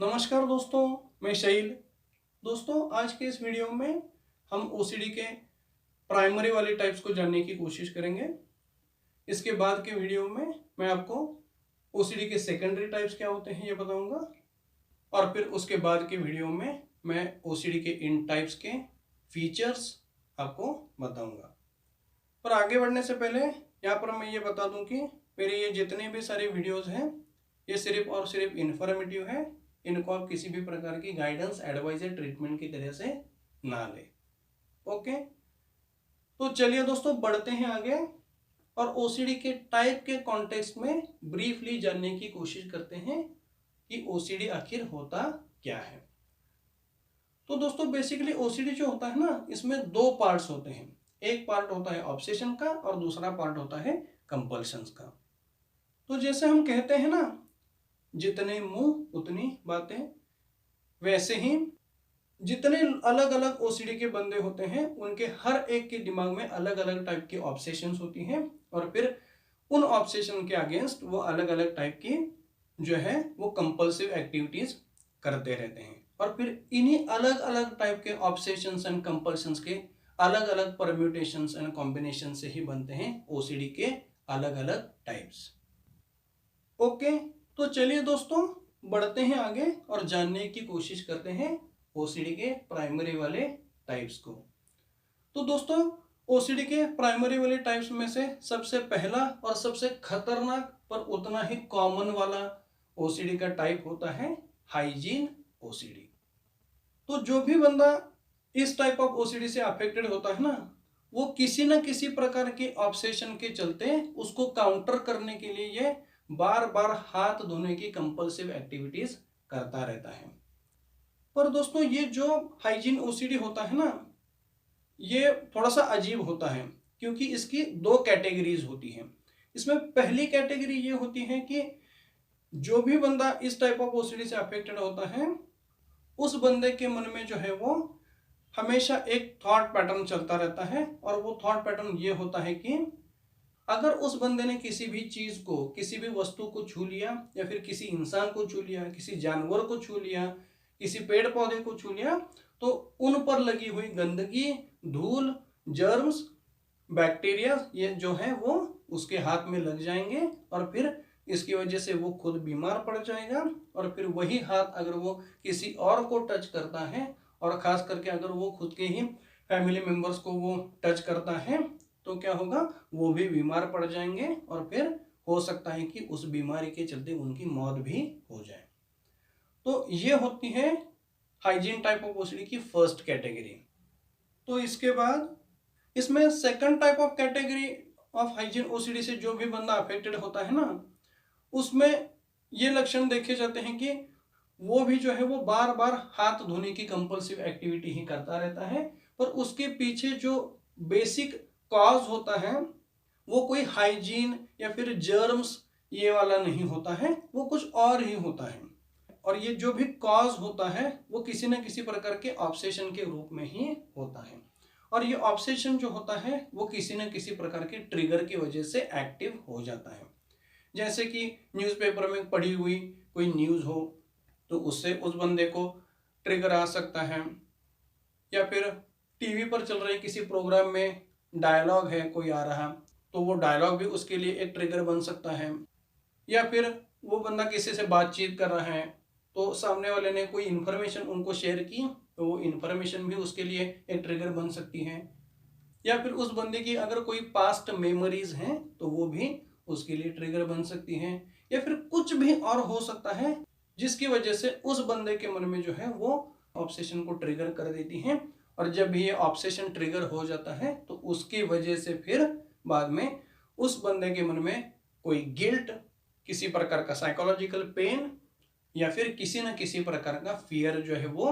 नमस्कार दोस्तों, मैं शैल। दोस्तों, आज के इस वीडियो में हम ओसीडी के प्राइमरी वाले टाइप्स को जानने की कोशिश करेंगे। इसके बाद के वीडियो में मैं आपको ओसीडी के सेकेंडरी टाइप्स क्या होते हैं ये बताऊंगा, और फिर उसके बाद के वीडियो में मैं ओसीडी के इन टाइप्स के फीचर्स आपको बताऊंगा। पर आगे बढ़ने से पहले यहाँ पर मैं ये बता दूं कि मेरे ये जितने भी सारे वीडियोस हैं ये सिर्फ और सिर्फ इन्फॉर्मेटिव है। इनको आप किसी भी प्रकार की गाइडेंस, एडवाइस या ट्रीटमेंट की तरह से ना ले। ओके, तो चलिए दोस्तों बढ़ते हैं आगे और ओसीडी के टाइप के कॉन्टेक्स्ट में ब्रीफली जानने की कोशिश करते हैं कि ओसीडी आखिर होता क्या है। तो दोस्तों बेसिकली ओसीडी जो होता है ना, इसमें दो पार्ट्स होते हैं। एक पार्ट होता है ऑब्सेशन का और दूसरा पार्ट होता है कंपल्शंस का। तो जैसे हम कहते हैं ना, जितने मुंह उतनी बातें, वैसे ही जितने अलग अलग ओसीडी के बंदे होते हैं उनके हर एक के दिमाग में अलग अलग टाइप की ऑब्सेशंस होती हैं, और फिर उन ऑब्सेशन के अगेंस्ट वो अलग अलग टाइप की जो है वो कंपल्सिव एक्टिविटीज करते रहते हैं। और फिर इन्हीं अलग अलग टाइप के ऑब्सेशंस एंड कंपल्शंस के अलग अलग परम्यूटेशंस एंड कॉम्बिनेशन से ही बनते हैं ओसीडी के अलग अलग टाइप्स। ओके, तो चलिए दोस्तों बढ़ते हैं आगे और जानने की कोशिश करते हैं ओसीडी के प्राइमरी वाले टाइप्स को। तो दोस्तों ओसीडी के प्राइमरी वाले टाइप्स में से सबसे पहला और सबसे खतरनाक पर उतना ही कॉमन वाला ओसीडी का टाइप होता है हाइजीन ओसीडी। तो जो भी बंदा इस टाइप ऑफ ओसीडी से अफेक्टेड होता है ना, वो किसी न किसी प्रकार के ऑब्सेशन के चलते उसको काउंटर करने के लिए ये बार बार हाथ धोने की कंपल्सिव एक्टिविटीज करता रहता है। पर दोस्तों ये जो हाइजीन ओसीडी होता है ना, ये थोड़ा सा अजीब होता है क्योंकि इसकी दो कैटेगरीज होती हैं। इसमें पहली कैटेगरी ये होती है कि जो भी बंदा इस टाइप ऑफ ओसीडी से अफेक्टेड होता है उस बंदे के मन में जो है वो हमेशा एक थॉट पैटर्न चलता रहता है, और वो थॉट पैटर्न ये होता है कि अगर उस बंदे ने किसी भी चीज को, किसी भी वस्तु को छू लिया, या फिर किसी इंसान को छू लिया, किसी जानवर को छू लिया, किसी पेड़ पौधे को छू लिया, तो उन पर लगी हुई गंदगी, धूल, जर्म्स, बैक्टीरिया ये जो है वो उसके हाथ में लग जाएंगे, और फिर इसकी वजह से वो खुद बीमार पड़ जाएगा। और फिर वही हाथ अगर वो किसी और को टच करता है, और खास करके अगर वो खुद के ही फैमिली मेंबर्स को वो टच करता है, तो क्या होगा, वो भी बीमार पड़ जाएंगे, और फिर हो सकता है कि उस बीमारी के चलते उनकी मौत भी हो जाए। तो ये होती है हाइजीन टाइप ऑफ ओसीडी की फर्स्ट कैटेगरी। तो इसके बाद इसमें second type of category of hygiene OCD से जो भी बंदा अफेक्टेड होता है ना, उसमें ये लक्षण देखे जाते हैं कि वो भी जो है वो बार बार हाथ धोने की कंपल्सिव एक्टिविटी ही करता रहता है, पर उसके पीछे जो बेसिक कॉज होता है वो कोई हाइजीन या फिर जर्म्स ये वाला नहीं होता है, वो कुछ और ही होता है। और ये जो भी कॉज होता है वो किसी न किसी प्रकार के ऑब्सेशन के रूप में ही होता है, और ये ऑब्सेशन जो होता है वो किसी न किसी प्रकार के ट्रिगर की वजह से एक्टिव हो जाता है। जैसे कि न्यूज़पेपर में पढ़ी हुई कोई न्यूज़ हो तो उससे उस बंदे को ट्रिगर आ सकता है, या फिर टीवी पर चल रहे किसी प्रोग्राम में डायलॉग है कोई आ रहा, तो वो डायलॉग भी उसके लिए एक ट्रिगर बन सकता है। या फिर वो बंदा किसी से बातचीत कर रहा है तो सामने वाले ने कोई इन्फॉर्मेशन उनको शेयर की, तो वो इन्फॉर्मेशन भी उसके लिए एक ट्रिगर बन सकती है। या फिर उस बंदे की अगर कोई पास्ट मेमोरीज हैं तो वो भी उसके लिए ट्रिगर बन सकती हैं। या फिर कुछ भी और हो सकता है जिसकी वजह से उस बंदे के मन में जो है वो ऑब्सेशन को ट्रिगर कर देती हैं, और जब भी ये ऑब्सेशन ट्रिगर हो जाता है तो उसकी वजह से फिर बाद में उस बंदे के मन में कोई गिल्ट, किसी प्रकार का साइकोलॉजिकल पेन, या फिर किसी न किसी प्रकार का फियर जो है वो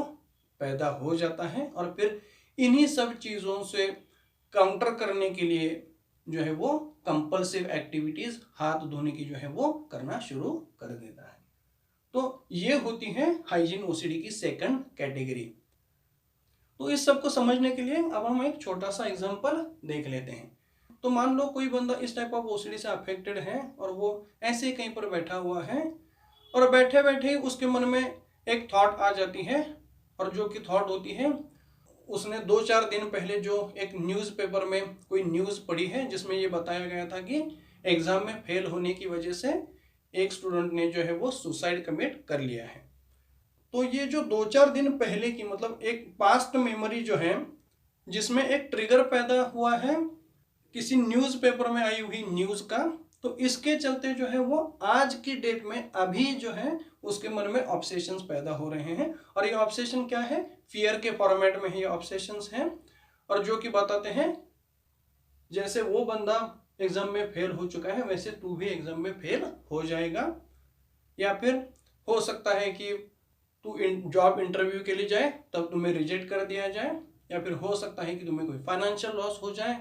पैदा हो जाता है, और फिर इन्हीं सब चीज़ों से काउंटर करने के लिए जो है वो कंपल्सिव एक्टिविटीज हाथ धोने की जो है वो करना शुरू कर देता है। तो ये होती है हाइजीन ओसीडी की सेकंड कैटेगरी। तो इस सब को समझने के लिए अब हम एक छोटा सा एग्जांपल देख लेते हैं। तो मान लो कोई बंदा इस टाइप ऑफ ओसीडी से अफेक्टेड है और वो ऐसे कहीं पर बैठा हुआ है, और बैठे बैठे ही उसके मन में एक थॉट आ जाती है, और जो कि थॉट होती है उसने 2-4 दिन पहले जो एक न्यूज़पेपर में कोई न्यूज़ पढ़ी है जिसमें ये बताया गया था कि एग्जाम में फेल होने की वजह से एक स्टूडेंट ने जो है वो सुसाइड कमिट कर लिया है। तो ये जो 2-4 दिन पहले की मतलब एक पास्ट मेमोरी जो है, जिसमें एक ट्रिगर पैदा हुआ है किसी न्यूज़पेपर में आई हुई न्यूज़ का, तो इसके चलते जो है वो आज की डेट में अभी जो है उसके मन में ऑब्सेशंस पैदा हो रहे हैं। और ये ऑब्सेशन क्या है, फियर के फॉर्मेट में ये ऑब्सेशंस हैं, और जो कि बताते हैं जैसे वो बंदा एग्जाम में फेल हो चुका है वैसे तू भी एग्जाम में फेल हो जाएगा, या फिर हो सकता है कि तू जॉब इंटरव्यू के लिए जाए तब तुम्हें रिजेक्ट कर दिया जाए, या फिर हो सकता है कि तुम्हें कोई फाइनेंशियल लॉस हो जाए,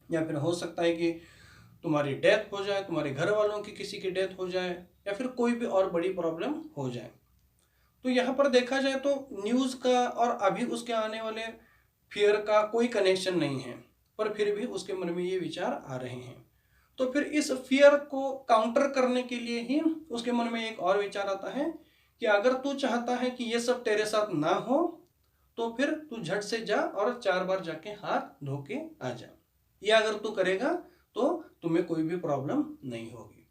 या फिर हो सकता है कि तुम्हारी डेथ हो जाए, तुम्हारे घर वालों की किसी की डेथ हो जाए, या फिर कोई भी और बड़ी प्रॉब्लम हो जाए। तो यहाँ पर देखा जाए तो न्यूज़ का और अभी उसके आने वाले फियर का कोई कनेक्शन नहीं है, पर फिर भी उसके मन में ये विचार आ रहे हैं। तो फिर इस फियर को काउंटर करने के लिए ही उसके मन में एक और विचार आता है कि अगर तू चाहता है कि ये सब तेरे साथ ना हो तो फिर तू झट से जा और 4 बार जाके हाथ धो के आ जा। या अगर तू करेगा तो तुम्हें कोई भी प्रॉब्लम नहीं होगी।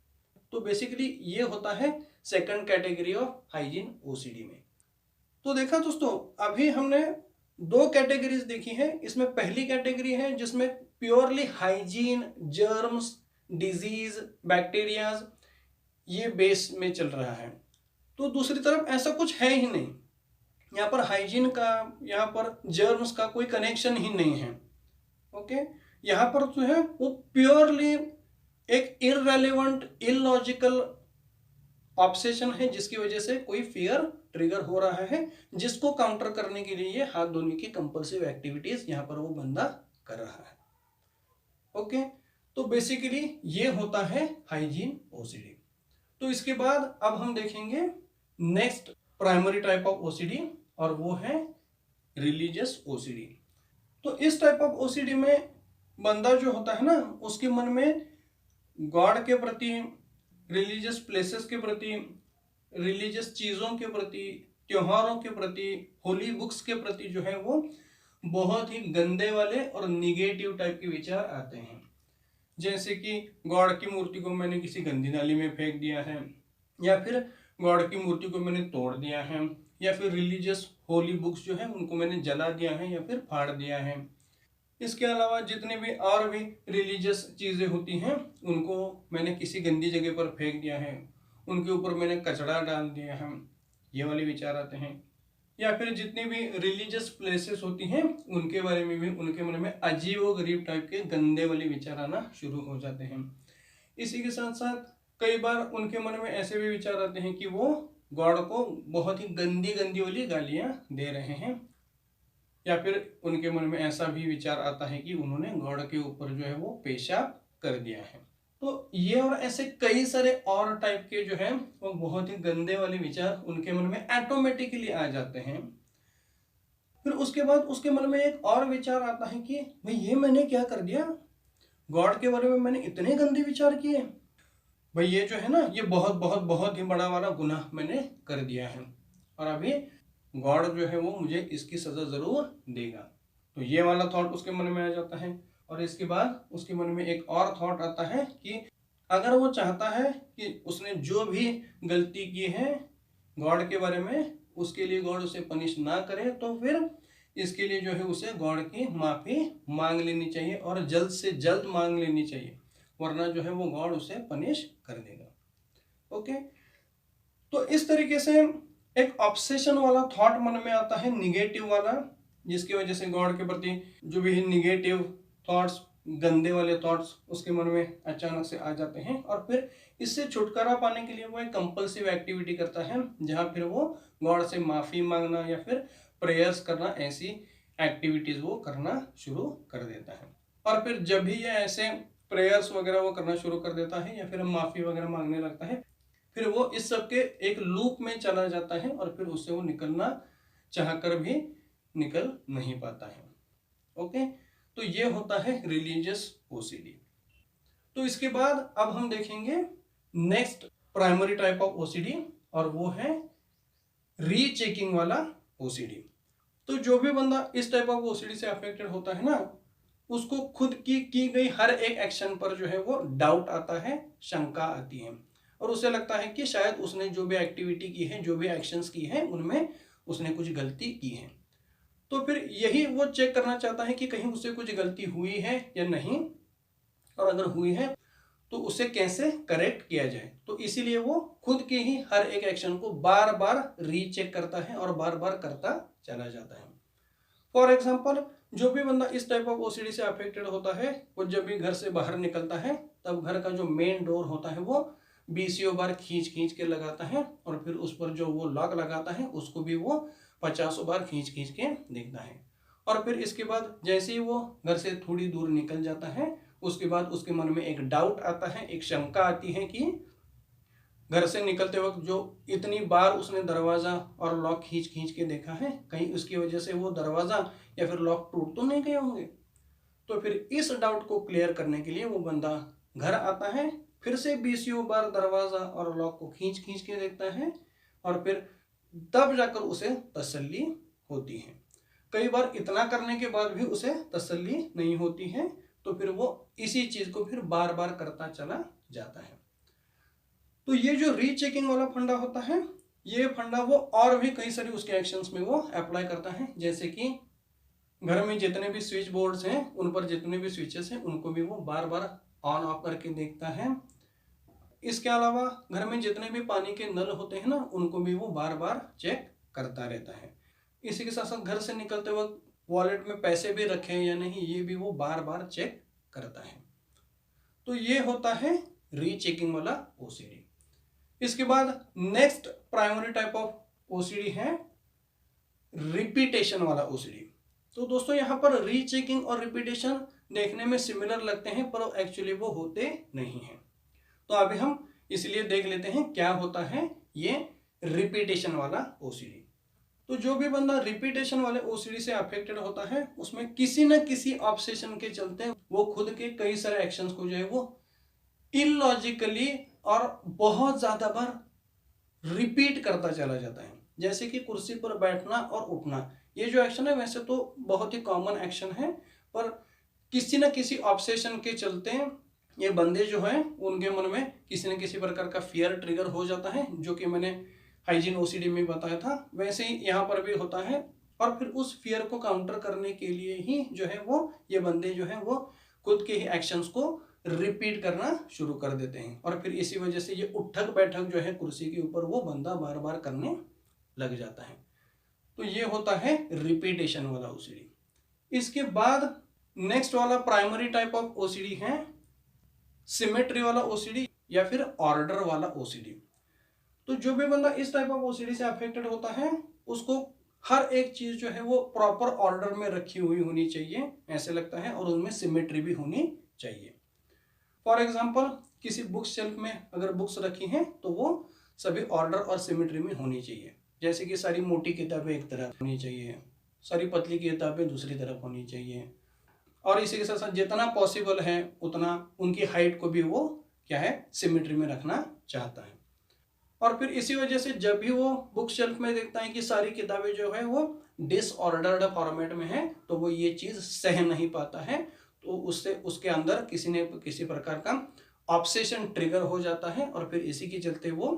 तो बेसिकली ये होता है second category of hygiene OCD में। तो देखा दोस्तों, अभी हमने 2 कैटेगरीज देखी है। इसमें पहली कैटेगरी है जिसमें purely hygiene, germs, disease, bacterias ये बेस में चल रहा है। तो दूसरी तरफ ऐसा कुछ है ही नहीं, यहाँ पर हाइजीन का, यहाँ पर जर्म्स का कोई कनेक्शन ही नहीं है। ओके, यहाँ पर जो है वो प्योरली एक इररेलेवेंट, इलॉजिकल ऑब्सेशन है जिसकी वजह से कोई फियर ट्रिगर हो रहा है, जिसको काउंटर करने के लिए ये हाथ धोने की कंपल्सिव एक्टिविटीज यहाँ पर वो बंदा कर रहा है। ओके, तो बेसिकली ये होता है हाइजीन ओसीडी। तो इसके बाद अब हम देखेंगे next primary type of OCD, और वो है रिलीजियस ओसीडी। तो इस टाइप ऑफ ओसीडी में बंदा जो होता है ना, उसके मन में गॉड के प्रति, रिलीजियस प्लेसेस के प्रति, रिलीजियस चीज़ों के प्रति, त्योहारों के प्रति, होली बुक्स के प्रति जो है वो बहुत ही गंदे वाले और निगेटिव टाइप के विचार आते हैं। जैसे कि गॉड की मूर्ति को मैंने किसी गंदी नाली में फेंक दिया है, या फिर गॉड की मूर्ति को मैंने तोड़ दिया है, या फिर रिलीजियस होली बुक्स जो है उनको मैंने जला दिया है या फिर फाड़ दिया है। इसके अलावा जितने भी और भी रिलीजियस चीज़ें होती हैं उनको मैंने किसी गंदी जगह पर फेंक दिया है, उनके ऊपर मैंने कचरा डाल दिया है, ये वाले विचार आते हैं। या फिर जितनी भी रिलीजियस प्लेसेस होती हैं उनके बारे में भी उनके मन में अजीबोगरीब टाइप के गंदे वाले विचार आना शुरू हो जाते हैं। इसी के साथ साथ कई बार उनके मन में ऐसे भी विचार आते हैं कि वो गॉड को बहुत ही गंदी गंदी वाली गालियाँ दे रहे हैं, या फिर उनके मन में ऐसा भी विचार आता है कि उन्होंने गॉड के ऊपर जो है वो पेशाब कर दिया है। तो ये और ऐसे कई सारे और टाइप के जो है वो बहुत ही गंदे वाले विचार उनके मन में ऑटोमेटिकली आ जाते हैं। फिर उसके बाद उसके मन में एक और विचार आता है कि भाई ये मैंने क्या कर दिया, गॉड के बारे में मैंने इतने गंदे विचार किए, भाई ये जो है ना ये बहुत बहुत बहुत ही बड़ा वाला गुनाह मैंने कर दिया है, और अभी गॉड जो है वो मुझे इसकी सज़ा ज़रूर देगा। तो ये वाला थॉट उसके मन में आ जाता है। और इसके बाद उसके मन में एक और थॉट आता है कि अगर वो चाहता है कि उसने जो भी गलती की है गॉड के बारे में उसके लिए गॉड उसे पनिश ना करे, तो फिर इसके लिए जो है उसे गॉड की माफ़ी मांग लेनी चाहिए, और जल्द से जल्द मांग लेनी चाहिए, वरना जो है वो गॉड उसे पनिश कर देगा। ओके, तो इस तरीके से एक ऑब्सेशन वाला थॉट मन में आता है, निगेटिव वाला, जिसकी वजह से गॉड के प्रति जो भी निगेटिव थॉट्स, गंदे वाले थॉट्स उसके मन में अचानक से आ जाते हैं, और फिर इससे छुटकारा पाने के लिए वो एक कंपल्सिव एक्टिविटी करता है, जहाँ फिर वो गॉड से माफ़ी मांगना या फिर प्रेयर्स करना, ऐसी एक्टिविटीज़ वो करना शुरू कर देता है। और फिर जब भी ये ऐसे प्रेयर्स वगैरह वो करना शुरू कर देता है या फिर माफ़ी वगैरह मांगने लगता है, फिर वो इस सब के एक लूप में चला जाता है, और फिर उससे वो निकलना चाहकर भी निकल नहीं पाता है। ओके, तो ये होता है रिलीजियस ओसीडी। तो इसके बाद अब हम देखेंगे next primary type of OCD, और वो है रीचेकिंग वाला ओसीडी। तो जो भी बंदा इस टाइप ऑफ ओसीडी से अफेक्टेड होता है ना, उसको खुद की गई हर एक एक्शन पर जो है वो डाउट आता है, शंका आती है, और उसे लगता है कि शायद उसने जो भी एक्टिविटी की है, जो भी एक्शंस की है, उनमें उसने कुछ गलती की है। तो फिर यही वो चेक करना चाहता है कि कहीं उससे कुछ गलती हुई है या नहीं, और अगर हुई है तो उसे कैसे करेक्ट किया जाए। तो इसीलिए वो खुद के ही हर एक एक्शन को बार बार रीचेक करता है और बार बार करता चला जाता है। फॉर एग्जाम्पल, जो भी बंदा इस टाइप ऑफ ओसीडी से अफेक्टेड होता है, वो जब भी घर से बाहर निकलता है तब घर का जो मेन डोर होता है वो 20 बार खींच खींच के लगाता है, और फिर उस पर जो वो लॉक लगाता है उसको भी वो 50 बार खींच खींच के देखता है। और फिर इसके बाद जैसे ही वो घर से थोड़ी दूर निकल जाता है, उसके बाद उसके मन में एक डाउट आता है, एक शंका आती है कि घर से निकलते वक्त जो इतनी बार उसने दरवाजा और लॉक खींच खींच के देखा है, कहीं उसकी वजह से वो दरवाजा या फिर लॉक टूट तो नहीं गए होंगे। तो फिर इस डाउट को क्लियर करने के लिए वो बंदा घर आता है, फिर से 20 बार दरवाजा और लॉक को खींच खींच के देखता है, और फिर तब जाकर उसे तसल्ली होती है। कई बार इतना करने के बाद भी उसे तसल्ली नहीं होती है, तो फिर वो इसी चीज को फिर बार बार करता चला जाता है। तो ये जो रीचेकिंग वाला फंडा होता है, ये फंडा वो और भी कई सारी उसके एक्शंस में वो अप्लाई करता है। जैसे कि घर में जितने भी स्विच बोर्ड्स हैं, उन पर जितने भी स्विचेस हैं, उनको भी वो बार बार ऑन ऑफ करके देखता है। इसके अलावा घर में जितने भी पानी के नल होते हैं ना, उनको भी वो बार बार चेक करता रहता है। इसी के साथ साथ घर से निकलते वक्त वॉलेट में पैसे भी रखे हैं या नहीं, ये भी वो बार बार चेक करता है। तो ये होता है रीचेकिंग वाला ओसीडी। इसके बाद next primary type of OCD है रिपीटेशन वाला ओसीडी। तो दोस्तों यहाँ पर रीचेकिंग और रिपीटेशन देखने में सिमिलर लगते हैं, पर एक्चुअली वो होते नहीं हैं। तो अभी हम इसलिए देख लेते हैं क्या होता है ये रिपीटेशन वाला ओसीडी। तो जो भी बंदा रिपीटेशन वाले ओसीडी से अफेक्टेड होता है, उसमें किसी न किसी ऑब्सेशन के चलते वो खुद के कई सारे एक्शंस को जो है वो इलॉजिकली और बहुत ज्यादा बार रिपीट करता चला जाता है। जैसे कि कुर्सी पर बैठना और उठना, ये जो एक्शन है वैसे तो बहुत ही कॉमन एक्शन है, पर किसी न किसी ऑब्सेशन के चलते ये बंदे जो हैं उनके मन में किसी न किसी प्रकार का फियर ट्रिगर हो जाता है, जो कि मैंने हाइजीन ओसीडी में बताया था, वैसे ही यहाँ पर भी होता है। और फिर उस फियर को काउंटर करने के लिए ही जो है वो ये बंदे जो है वो खुद के ही एक्शंस को रिपीट करना शुरू कर देते हैं, और फिर इसी वजह से ये उठक बैठक जो है कुर्सी के ऊपर वो बंदा बार बार करने लग जाता है। तो ये होता है रिपीटेशन वाला ओसीडी। इसके बाद नेक्स्ट वाला प्राइमरी टाइप ऑफ ओसीडी है सिमेट्री वाला ओसीडी या फिर ऑर्डर वाला ओसीडी। तो जो भी बंदा इस टाइप ऑफ ओसीडी से अफेक्टेड होता है, उसको हर एक चीज जो है वो प्रॉपर ऑर्डर में रखी हुई होनी चाहिए ऐसे लगता है, और उनमें सिमेट्री भी होनी चाहिए। फॉर एग्जाम्पल, किसी बुक शेल्फ में अगर बुक्स रखी हैं तो वो सभी ऑर्डर और सिमेट्री में होनी चाहिए। जैसे कि सारी मोटी किताबें एक तरफ होनी चाहिए, सारी पतली किताबें दूसरी तरफ होनी चाहिए, और इसी के साथ साथ जितना पॉसिबल है उतना उनकी हाइट को भी वो क्या है सिमेट्री में रखना चाहता है। और फिर इसी वजह से जब भी वो बुक शेल्फ में देखता है कि सारी किताबें जो है वो डिसऑर्डर्ड फॉर्मेट में है, तो वो ये चीज सह नहीं पाता है, तो उससे उसके अंदर किसी न किसी प्रकार का ऑब्सेशन ट्रिगर हो जाता है, और फिर इसी के चलते वो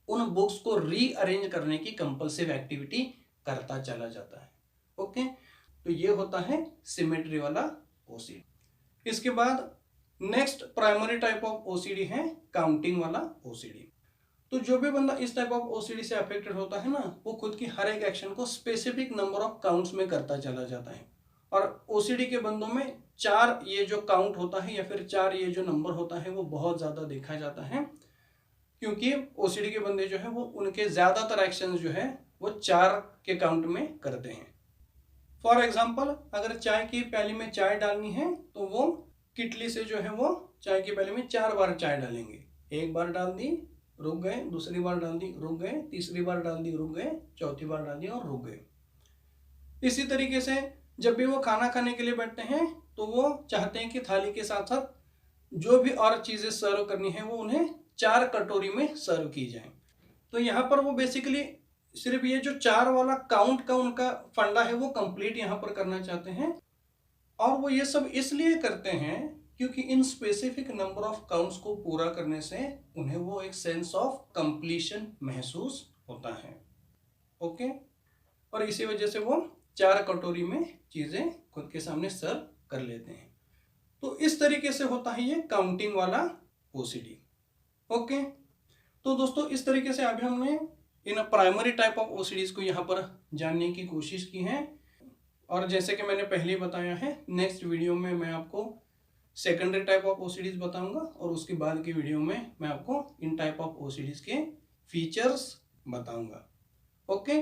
उन बुक्स को रीअरेंज करने की कंपल्सिव एक्टिविटी करता चला जाता है। ओके, तो ये होता है सिमेट्री वाला ओसीडी। इसके बाद next primary type of OCD है काउंटिंग वाला ओसीडी। तो जो भी बंदा इस टाइप ऑफ ओसीडी से अफेक्टेड होता है ना, वो खुद की हर एक एक्शन को स्पेसिफिक नंबर ऑफ काउंट्स में करता चला जाता है। और ओसीडी के बंदों में 4 ये जो काउंट होता है या फिर 4 ये जो नंबर होता है वो बहुत ज्यादा देखा जाता है, क्योंकि ओसीडी के बंदे जो है वो उनके ज्यादातर एक्शन जो है वो 4 के काउंट में करते हैं। फॉर एग्जाम्पल, अगर चाय की प्याली में चाय डालनी है तो वो किटली से जो है वो चाय की प्याली में 4 बार चाय डालेंगे। एक बार डाल दी, रुक गए, दूसरी बार डाल दी, रुक गए, तीसरी बार डाल दी, रुक गए, चौथी बार डाल दी और रुक गए। इसी तरीके से जब भी वो खाना खाने के लिए बैठते हैं तो वो चाहते हैं कि थाली के साथ साथ जो भी और चीजें सर्व करनी है वो उन्हें 4 कटोरी में सर्व की जाए। तो यहाँ पर वो बेसिकली सिर्फ ये जो 4 वाला काउंट का उनका फंडा है वो कंप्लीट यहाँ पर करना चाहते हैं। और वो ये सब इसलिए करते हैं क्योंकि in specific number of counts को पूरा करने से उन्हें वो एक सेंस ऑफ कंप्लीशन महसूस होता है। ओके, और इसी वजह से वो 4 कटोरी में चीजें खुद के सामने सर्व कर लेते हैं। तो इस तरीके से होता है ये काउंटिंग वाला ओसीडी। ओके, तो दोस्तों इस तरीके से अभी हमने इन प्राइमरी टाइप ऑफ ओसीडीज को यहाँ पर जानने की कोशिश की है। और जैसे कि मैंने पहले बताया है, नेक्स्ट वीडियो में मैं आपको सेकेंडरी टाइप ऑफ ओसीडीज बताऊंगा और उसके बाद की वीडियो में मैं आपको इन टाइप ऑफ ओसीडीज के फीचर्स बताऊंगा। ओके,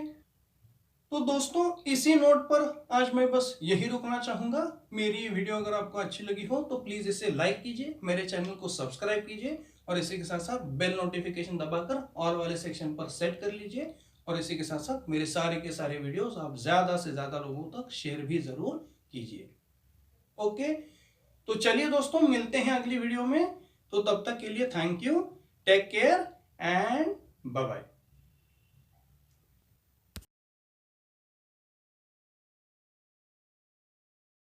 तो दोस्तों इसी नोट पर आज मैं बस यही रुकना चाहूंगा। मेरी ये वीडियो अगर आपको अच्छी लगी हो तो प्लीज इसे लाइक कीजिए, मेरे चैनल को सब्सक्राइब कीजिए और इसी के साथ साथ बेल नोटिफिकेशन दबाकर ऑल वाले सेक्शन पर सेट कर लीजिए। और इसी के साथ साथ मेरे सारे के सारे वीडियोस आप ज्यादा से ज्यादा लोगों तक शेयर भी जरूर कीजिए। ओके, तो चलिए दोस्तों मिलते हैं अगली वीडियो में। तो तब तक के लिए thank you, take care and bye bye.